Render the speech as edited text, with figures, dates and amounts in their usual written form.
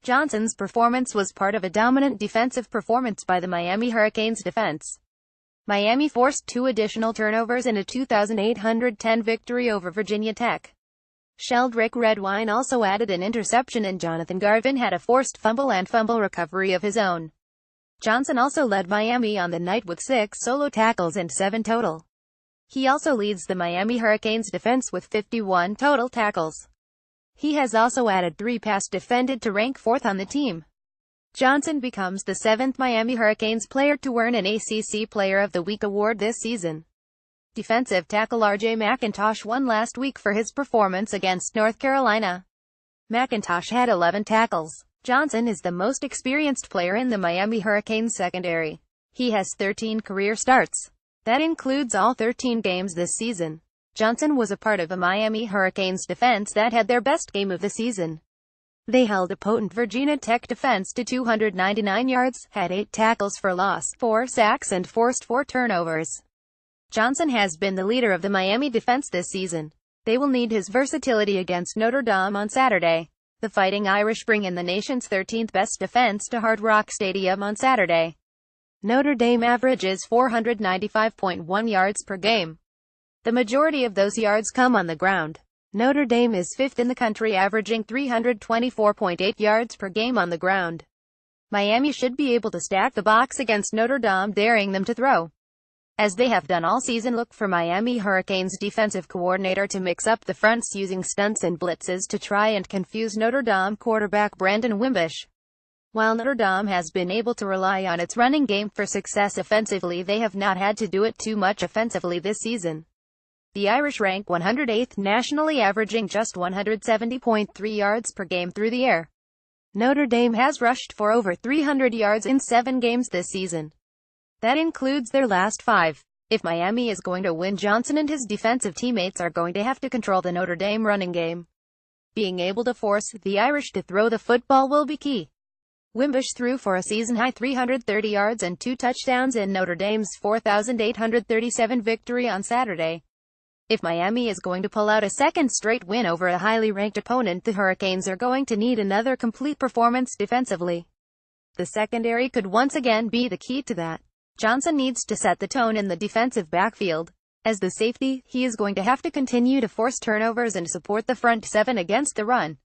Johnson's performance was part of a dominant defensive performance by the Miami Hurricanes defense. Miami forced 2 additional turnovers in a 2,810 victory over Virginia Tech. Sheldrick Redwine also added an interception, and Jonathan Garvin had a forced fumble and fumble recovery of his own. Johnson also led Miami on the night with 6 solo tackles and 7 total. He also leads the Miami Hurricanes defense with 51 total tackles. He has also added 3 pass defended to rank 4th on the team. Johnson becomes the 7th Miami Hurricanes player to earn an ACC Player of the Week award this season. Defensive tackle R.J. McIntosh won last week for his performance against North Carolina. McIntosh had 11 tackles. Johnson is the most experienced player in the Miami Hurricanes secondary. He has 13 career starts. That includes all 13 games this season. Johnson was a part of a Miami Hurricanes defense that had their best game of the season. They held a potent Virginia Tech defense to 299 yards, had 8 tackles for loss, 4 sacks and forced 4 turnovers. Johnson has been the leader of the Miami defense this season. They will need his versatility against Notre Dame on Saturday. The Fighting Irish bring in the nation's 13th best defense to Hard Rock Stadium on Saturday. Notre Dame averages 495.1 yards per game. The majority of those yards come on the ground. Notre Dame is 5th in the country, averaging 324.8 yards per game on the ground. Miami should be able to stack the box against Notre Dame, daring them to throw. As they have done all season, look for Miami Hurricanes defensive coordinator to mix up the fronts using stunts and blitzes to try and confuse Notre Dame quarterback Brandon Wimbush. While Notre Dame has been able to rely on its running game for success offensively, they have not had to do it too much offensively this season. The Irish rank 108th nationally, averaging just 170.3 yards per game through the air. Notre Dame has rushed for over 300 yards in 7 games this season. That includes their last 5. If Miami is going to win, Johnson and his defensive teammates are going to have to control the Notre Dame running game. Being able to force the Irish to throw the football will be key. Wimbush threw for a season-high 330 yards and 2 touchdowns in Notre Dame's 4,837 victory on Saturday. If Miami is going to pull out a second straight win over a highly ranked opponent, the Hurricanes are going to need another complete performance defensively. The secondary could once again be the key to that. Johnson needs to set the tone in the defensive backfield. As the safety, he is going to have to continue to force turnovers and support the front 7 against the run.